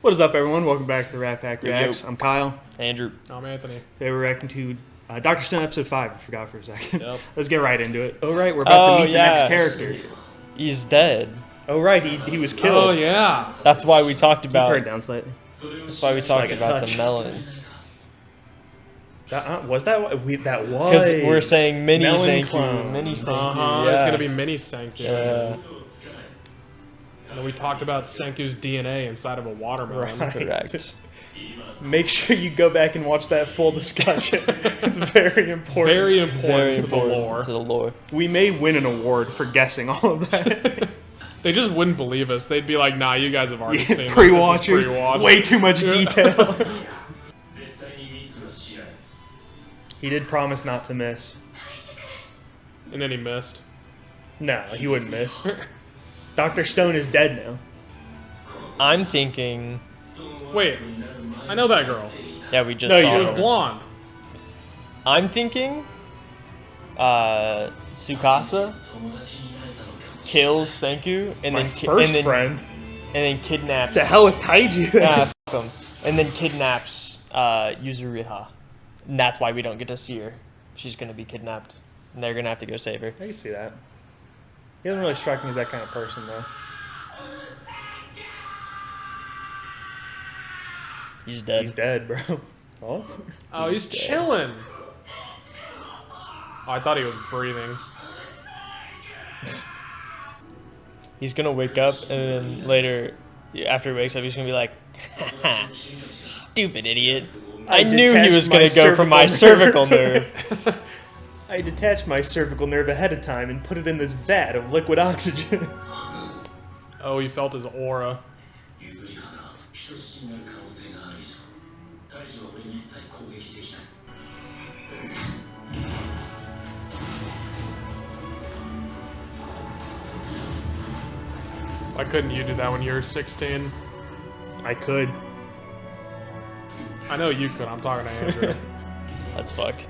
What is up, everyone? Welcome back to the Rat Pack Reacts. I'm Kyle. Andrew. I'm Anthony. Today we're reacting to Dr. Stone episode 5. I forgot for a second. Yep. Let's get right into it. Oh, right, we're about to meet the next character. He's dead. Oh, right, he was killed. Oh, yeah. That's why we talked Turn about. it down slightly. That's why we talked like a about touch. the melon. Was that what? That was. Because we're saying mini Melon thank clone. you, mini thank Uh-huh. you. It's Yeah. going to be mini Senku. Yeah. And then we talked about Senku's DNA inside of a watermelon. Right. Correct. Make sure you go back and watch that full discussion. It's very important. Very important Very to important the lore. to the lore. We may win an award for guessing all of that. They just wouldn't believe us. They'd be like, nah, you guys have already seen this. Pre-watchers. This is pre-watch. Way too much detail. He did promise not to miss. And then he missed. No, he wouldn't miss. Dr. Stone is dead now. I'm thinking. Wait, I know that girl. Yeah, we just No, saw you She was her. blonde. I'm thinking. Tsukasa kills Senku and My then first friend. and then kidnaps. The hell with Taiji? Yeah, f him. And then kidnaps Yuzuriha. And that's why we don't get to see her. She's gonna be kidnapped. And they're gonna have to go save her. I can see that. He doesn't really strike me as that kind of person, though. He's dead. He's dead, bro. Oh? Oh, he's dead. chilling. Oh, I thought he was breathing. He's gonna wake up and then later, after he wakes up, he's gonna be like, "Stupid idiot! I knew he detached was my gonna go for my cervical nerve." I detached my cervical nerve ahead of time and put it in this vat of liquid oxygen. Oh, he felt his aura. Why couldn't you do that when you were 16? I could. I know you could. I'm talking to Andrew. That's fucked.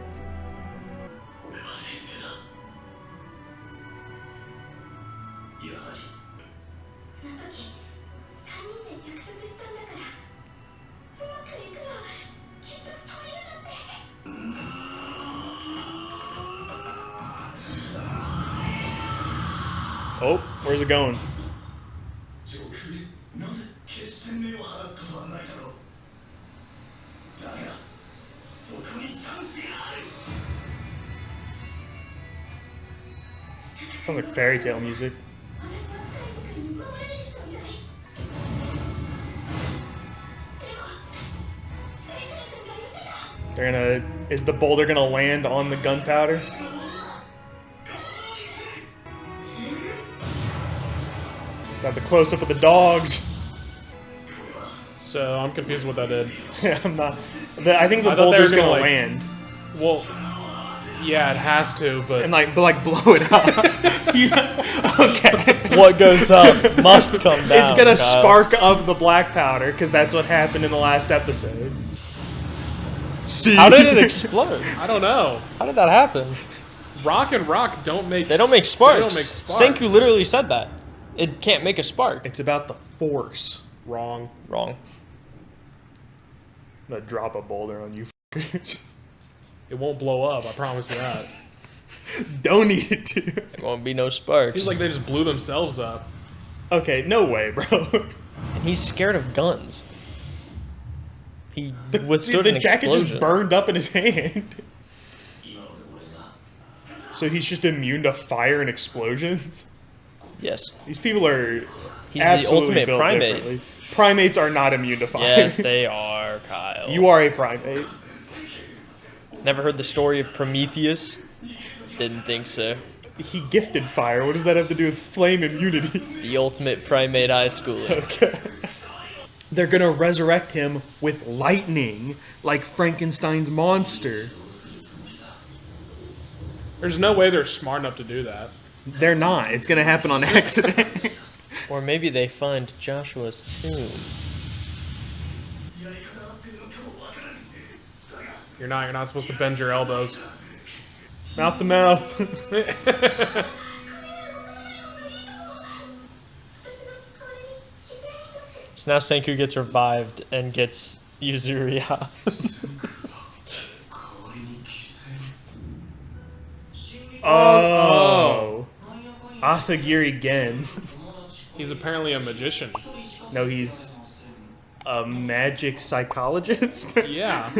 Oh, where's it going? Sounds like fairy tale music. Is the boulder gonna land on the gunpowder? Got the close up of the dogs. So I'm confused what that did. I'm not. I think the I thought they were boulder's gonna, gonna like- land Well, yeah, it has to, but and like blow it up. Okay. What goes up must come down. It's gonna Kyle. spark up the black powder because that's what happened in the last episode. See? How did it explode? I don't know. How did that happen? Rock and rock don't make. They don't make sparks. They don't make sparks. Senku literally said that. It can't make a spark. It's about the force. Wrong. Wrong. I'm gonna drop a boulder on you. Fuckers. It won't blow up. I promise you that. Don't need it to. There won't be no sparks. Seems like they just blew themselves up. Okay, no way, bro. And he's scared of guns. He withstood the an jacket explosion. just burned up in his hand. So he's just immune to fire and explosions? Yes. These people are He's the absolutely ultimate built primate. differently. Primates are not immune to fire. Yes, they are, Kyle. You are a primate. Never heard the story of Prometheus? Didn't think so. He gifted fire. What does that have to do with flame immunity? The ultimate primate high schooler. Okay. They're gonna resurrect him with lightning, like Frankenstein's monster. There's no way they're smart enough to do that. They're not. It's gonna happen on accident. Or maybe they find Joshua's tomb. You're not supposed to bend your elbows. Mouth to mouth. So now Senku gets revived and gets Yuzuriha. Oh. Asagiri Gen. He's apparently a magician. No, he's a magic psychologist. Yeah.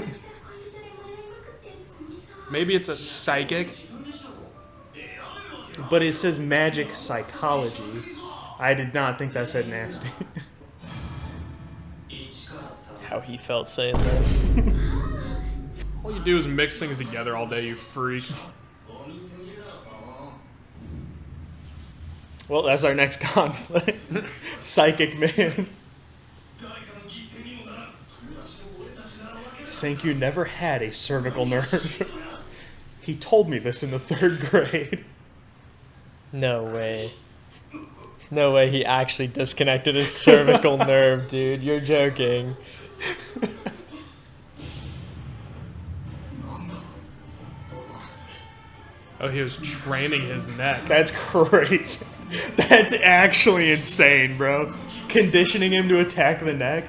Maybe it's a psychic. But it says magic psychology. I did not think that said nasty. How he felt saying that. All you do is mix things together all day, you freak. Well, that's our next conflict. Psychic man. Senku never had a cervical nerve. He told me this in the 3rd grade. No way. No way he actually disconnected his cervical nerve, dude. You're joking. Oh, he was training his neck. That's crazy. That's actually insane, bro. Conditioning him to attack the neck.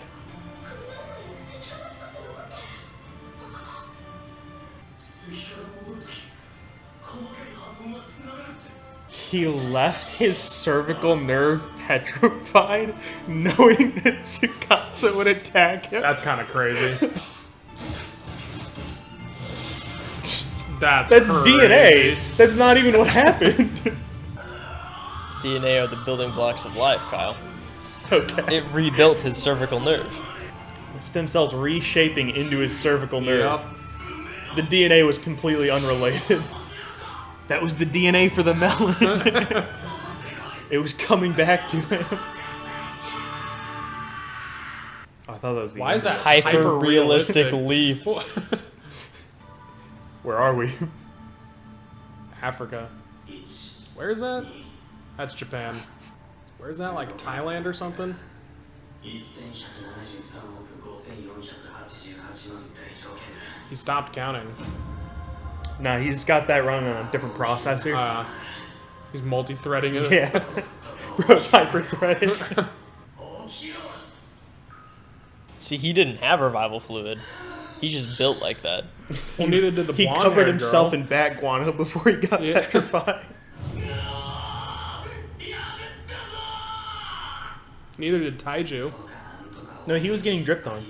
He left his cervical nerve petrified, knowing that Tsukasa would attack him. That's kind of crazy. That's That's crazy. DNA. That's not even what happened. DNA are the building blocks of life, Kyle. Okay. It rebuilt his cervical nerve. The stem cells reshaping into his cervical nerve. Yup. The DNA was completely unrelated. That was the DNA for the melon. It was coming back to him. I thought that was the Why is end. that Hyper realistic hyper-realistic? leaf. Where are we? Africa. Where is that? That's Japan. Where is that? Like Thailand or something? He stopped counting. Nah, he's got that running on a different processor. He's multi-threading it. Yeah. Bro's hyper-threaded. See, he didn't have revival fluid. He's just built like that. Well, neither did the He blonde-haired covered himself girl. in bat guano before he got Yeah. petrified. Neither did Taiju. No, he was getting dripped on.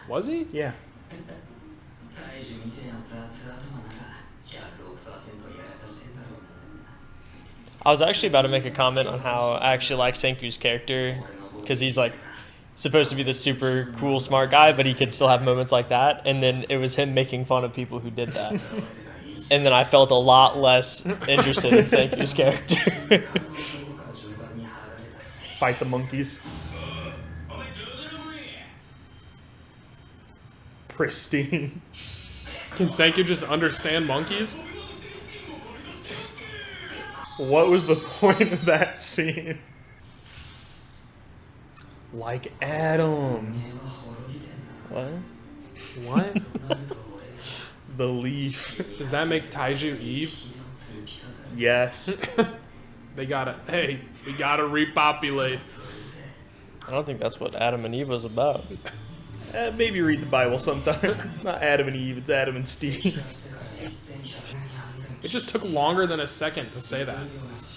Was he? Yeah. I was actually about to make a comment on how I actually like Senku's character, because he's like supposed to be the super cool, smart guy, but he could still have moments like that. And then it was him making fun of people who did that. And then I felt a lot less interested in Senku's character. Fight the monkeys. Pristine. Can Senku just understand monkeys? What was the point of that scene? Like Adam. What? What? The leaf. Does that make Taiju Eve? Yes. They gotta, hey, we gotta repopulate. I don't think that's what Adam and Eve was about. Maybe read the Bible sometime. Not Adam and Eve, it's Adam and Steve. It just took longer than a second to say that.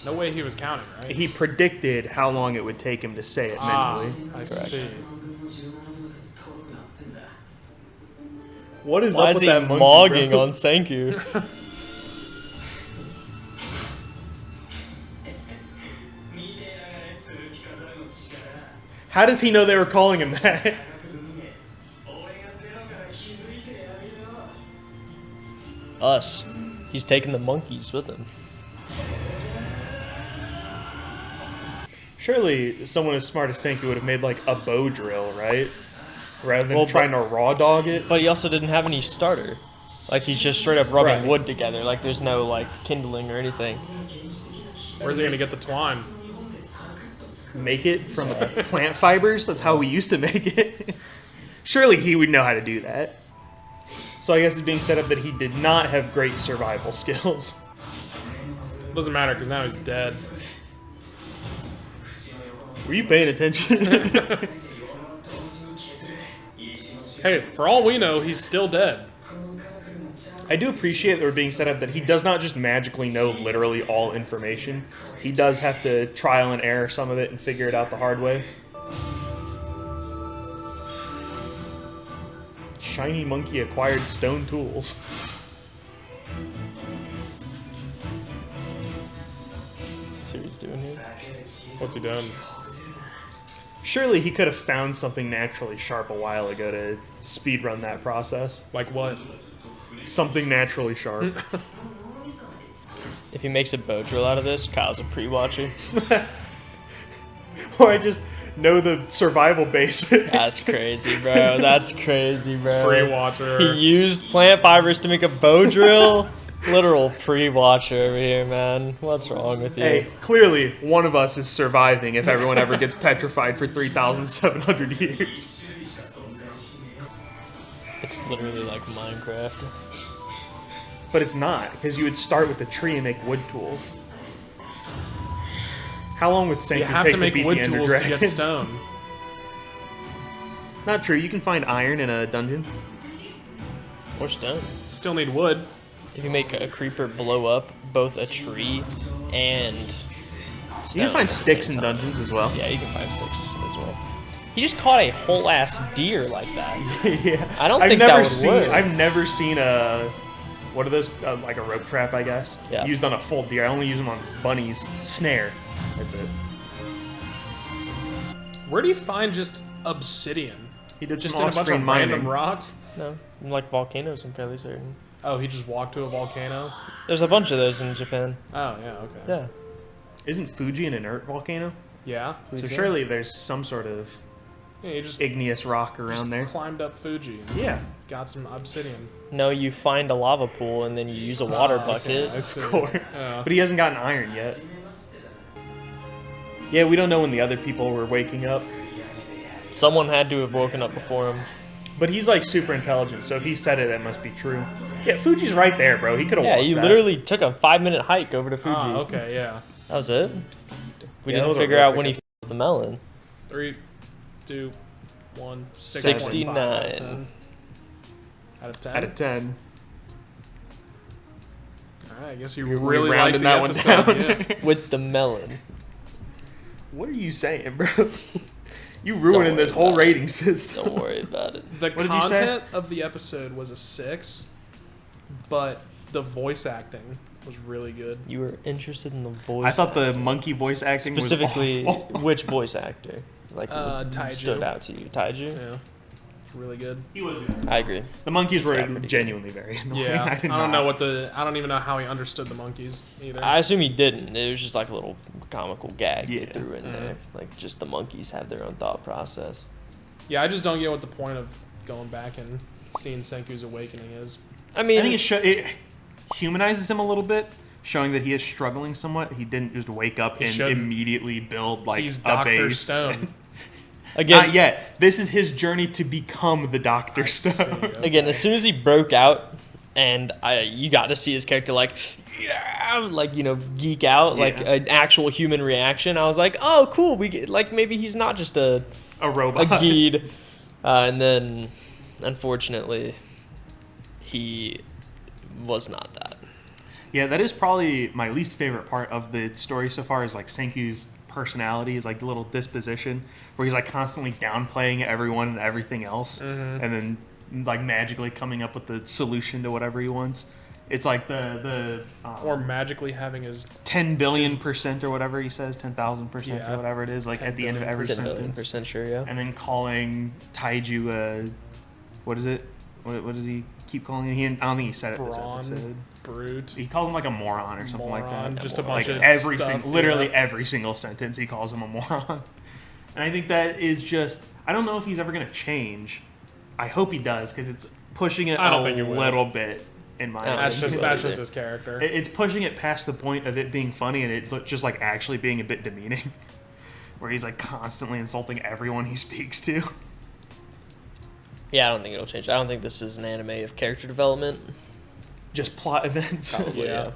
No way he was counting, right? He predicted how long it would take him to say it mentally. I see. What is Why up is with he that monkey, mogging bro? on Senku? How does he know they were calling him that? Us. He's taking the monkeys with him. Surely someone as smart as Senku would have made like a bow drill, right? Rather than Well, trying to raw dog it. But he also didn't have any starter. Like, he's just straight up rubbing Right. wood together. Like, there's no, like, kindling or anything. Where's he gonna get the twine? Make it from plant fibers. That's how we used to make it. Surely he would know how to do that. So I guess it's being set up that he did not have great survival skills. Doesn't matter because now he's dead. Were you paying attention? Hey, for all we know, he's still dead. I do appreciate that we're being set up that he does not just magically know literally all information. He does have to trial and error some of it and figure it out the hard way. Shiny monkey acquired stone tools. See what he's doing here. What's he done? Surely he could have found something naturally sharp a while ago to speedrun that process. Like what? Something naturally sharp. If he makes a bow drill out of this, Kyle's a pre-watcher. Or I just know the survival basics. That's crazy, bro. That's crazy, bro. Pre-watcher. He used plant fibers to make a bow drill. Literal pre-watcher over here, man. What's wrong with you? Hey, clearly one of us is surviving if everyone ever gets petrified for 3,700 years. It's literally like Minecraft. But it's not, because you would start with the tree and make wood tools. How long would Senku You have take to make beat wood the Ender tools to Dragon? get stone. Not true. You can find iron in a dungeon. Or stone. Still need wood. If you make a creeper blow up both a tree and You can find sticks in dungeons as well. Yeah, you can find sticks as well. He just caught a whole ass deer like that. Yeah. I don't think that would work. I've never seen a... What are those? Like a rope trap, I guess? Yeah. Used on a full deer. I only use them on bunny's snare. That's it. Where do you find just obsidian? He did Just some in a bunch off-screen of mining. random rocks? No, like volcanoes, I'm fairly certain. Oh, he just walked to a volcano? There's a bunch of those in Japan. Oh, yeah, okay. Yeah. Isn't Fuji an inert volcano? Yeah? So Fuji? surely there's some sort of Yeah, he just, igneous rock around there. climbed up Fuji and Yeah, got some obsidian. No, you find a lava pool and then you use a water Oh, okay, bucket. I see. of course. Yeah. But he hasn't gotten iron yet. Yeah, we don't know when the other people were waking up. Someone had to have woken up before him. But he's like super intelligent, so if he said it, that must be true. Yeah, Fuji's right there, bro. He could have Yeah, walked you that. literally took a 5-minute hike over to Fuji. Oh, okay, yeah. That was it. We Yeah, didn't hold on figure real out quick. when he f***ed the melon. 3, 2, 1, 69. Out of 10. Out of 10. Alright, I guess you You're really liked rounding the that one episode, down. yeah. With the melon. What are you saying, bro? You ruining this worry whole about it. rating system. Don't worry about it. The What did you say? content of the episode was a 6, but the voice acting was really good. You were interested in the voice. I thought the acting. monkey voice acting specifically was awful. which voice actor like Taiju. stood out to you. Taiju. Yeah. It's really good. He was. I agree. The monkeys He's were got pretty genuinely very annoying. Yeah. I, did don't not. know what the I don't even know how he understood the monkeys either. I assume he didn't. It was just like a little comical gag Yeah. they threw in there. Like just the monkeys have their own thought process. Yeah, I just don't get what the point of going back and seeing Senku's awakening is. I mean, I think it humanizes him a little bit, showing that he is struggling somewhat. He didn't just wake up He and shouldn't. immediately build like He's a Dr. base. Stone. again, Not yet. This is his journey to become the Doctor I see, Stone. okay. again, as soon as he broke out, and you got to see his character like, yeah, like geek out, like Yeah. an actual human reaction. I was like, oh, cool. We get, like maybe he's not just a robot. Geed. And then, unfortunately, he was not that. Yeah, that is probably my least favorite part of the story so far. Is like Senku's personality, is like the little disposition where he's like constantly downplaying everyone and everything else, and then like magically coming up with the solution to whatever he wants. It's like the Or magically having his 10 billion% or whatever he says, 10,000% Yeah. or whatever it is, like 10 at the end of every 10 sentence. million % sure, yeah. And then calling Taiju what is it? What does he keep calling it? I don't think he said it this brawn, episode. brute. He calls him like a moron or something like Moron, that. just a Like bunch of every stuff, literally yeah. every single sentence he calls him a moron. And I think that is just, I don't know if he's ever going to change. I hope he does, because it's pushing it I don't a think he will. little bit in my I That's think just he will that's just either. his character. It's pushing it past the point of it being funny, and it just like actually being a bit demeaning. Where he's like constantly insulting everyone he speaks to. Yeah, I don't think it'll change. I don't think this is an anime of character development. Just plot events. Probably, Yeah. yeah.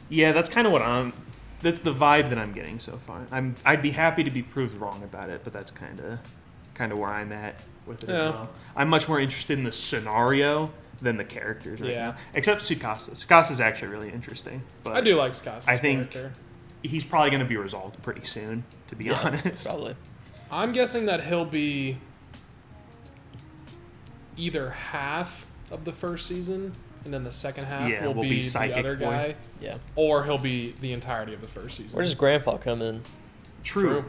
Yeah, that's kind of what I'm That's the vibe that I'm getting so far. I'd be happy to be proved wrong about it, but that's kind of where I'm at with it as well. I'm much more interested in the scenario than the characters right now. Except Tsukasa. Tsukasa's actually really interesting. But I do like Scott's I think character. he's probably going to be resolved pretty soon, to be honest. Probably. I'm guessing that he'll be either half of the first season, and then the second half will be the Psychic other Boy. guy, Yeah. or he'll be the entirety of the first season. Where does Grandpa come in? True.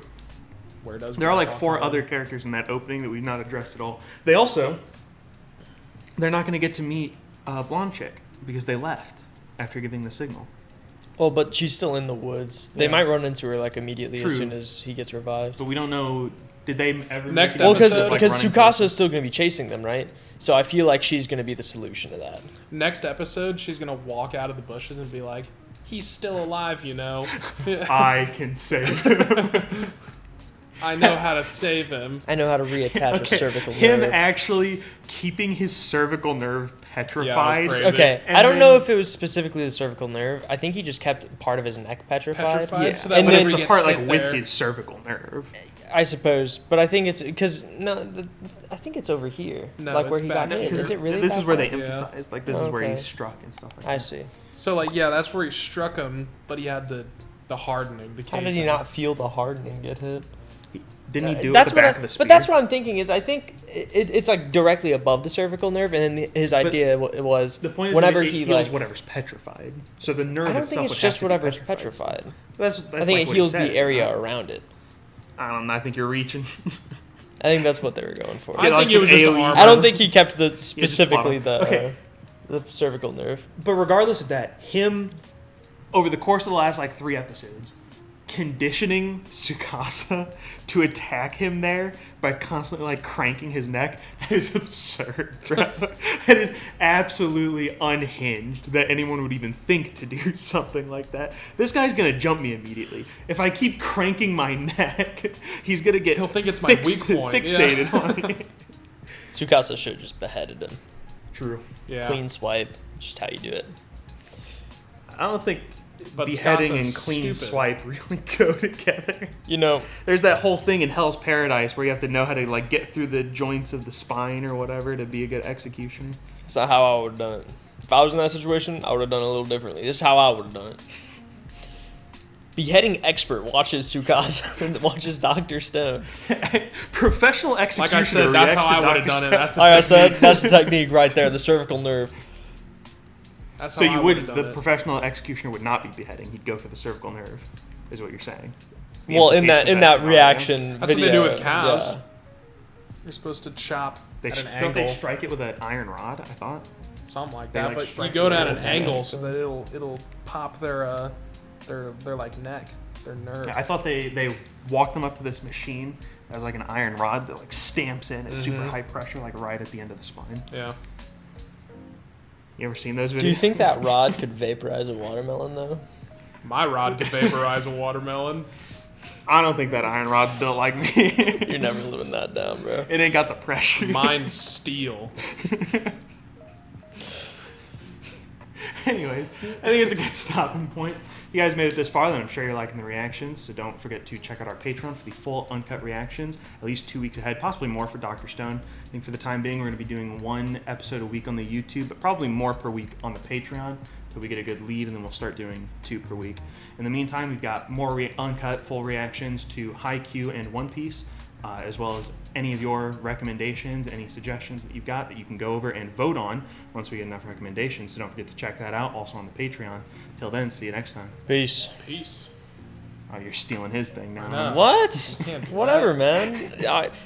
Where does There are like Grandpa 4 come in? other characters in that opening that we've not addressed at all. They're not going to get to meet Blonde Chick because they left after giving the signal. Well, but she's still in the woods. They Yeah. might run into her like immediately True. as soon as he gets revived. But we don't know. Did they ever? Next make it Well, episode, because running Tsukasa towards is still going to be chasing them, right? So I feel like she's going to be the solution to that. Next episode, she's gonna walk out of the bushes and be like, "He's still alive, you know. them? I can save him. I know how to save him." I know how to reattach a cervical Him nerve. actually keeping his cervical nerve petrified. crazy. Okay, And I don't know then- if it was specifically the cervical nerve. I think he just kept part of his neck petrified. Petrified, Yeah, so that And but then- it's whenever the he part gets like hit with there- his cervical nerve. I suppose, but I think it's because I think it's over here, No, like where it's he back got hit. here. Is it really? This back is where they there? emphasized, like this is where he Okay. struck and stuff like that. I see. So like, yeah, that's where he struck him, but he had the hardening, the How casing. did he not feel the hardening get hit? Didn't he do it That's at the what back of the spear? But that's what I'm thinking is I think it's like directly above the cervical nerve, and then his idea was The point is whenever that it he heals like. whatever's petrified. So the nerve I don't itself think would it's have just to be whatever's petrified. petrified. That's I like think it what he heals said. the area around it. I don't know. I think you're reaching. I think that's what they were going for. I Get on think it was some just AOE. armor. I don't think he kept the just specifically bottom. Okay. the cervical nerve. But regardless of that, him over the course of the last like 3 episodes, conditioning Tsukasa to attack him there by constantly like cranking his neck, that is absurd, bro. That is absolutely unhinged that anyone would even think to do something like that. This guy's gonna jump me immediately. If I keep cranking my neck, he's gonna get He'll think it's my weak point, fixated yeah. on me. Tsukasa should have just beheaded him. True. Yeah. Clean swipe, just how you do it. I don't think But beheading Tsukasa and clean stupid. swipe really go together. You know, There's that whole thing in Hell's Paradise where you have to know how to like get through the joints of the spine or whatever to be a good executioner. it's not how I would have done it. If I was in that situation, I would have done it a little differently. This is how I would have done it. Beheading expert watches Tsukasa and watches Dr. Stone. Professional Like executioner. I said, that's reacts how to I would have Dr. done it. Stone. That's the Like I said, technique. that's the technique right there, the cervical nerve. That's So how I you would've would, done the it. professional executioner would not be beheading. He'd go for the cervical nerve, is what you're saying. It's the Well, in implication that of scenario. reaction That's video. what they do with cows. yeah. You're supposed to chop They at an don't angle, they strike it with an iron rod? I thought. something like they, that. like, But you strike go the down an middle. angle so that it'll pop their like neck, their nerve. Yeah, I thought they walk them up to this machine that has like an iron rod that like stamps in at super high pressure, like right at the end of the spine. Yeah. You ever seen those videos? Do you think that rod could vaporize a watermelon, though? My rod could vaporize a watermelon. I don't think that iron rod's built like me. You're never living that down, bro. It ain't got the pressure. Mine's steel. Anyways, I think it's a good stopping point. You guys made it this far, then I'm sure you're liking the reactions. So don't forget to check out our Patreon for the full uncut reactions, at least 2 weeks ahead, possibly more for Dr. Stone. I think for the time being, we're going to be doing 1 episode a week on the YouTube, but probably more per week on the Patreon until we get a good lead, and then we'll start doing 2 per week. In the meantime, we've got more uncut full reactions to Haikyuu and One Piece, as well as any of your recommendations, any suggestions that you've got that you can go over and vote on once we get enough recommendations. So don't forget to check that out, also on the Patreon. Till then, see you next time. Peace. Peace. Oh, you're stealing his thing now. I know. What? can't do Whatever, man.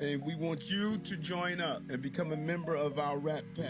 And we want you to join up and become a member of our Rat Pack.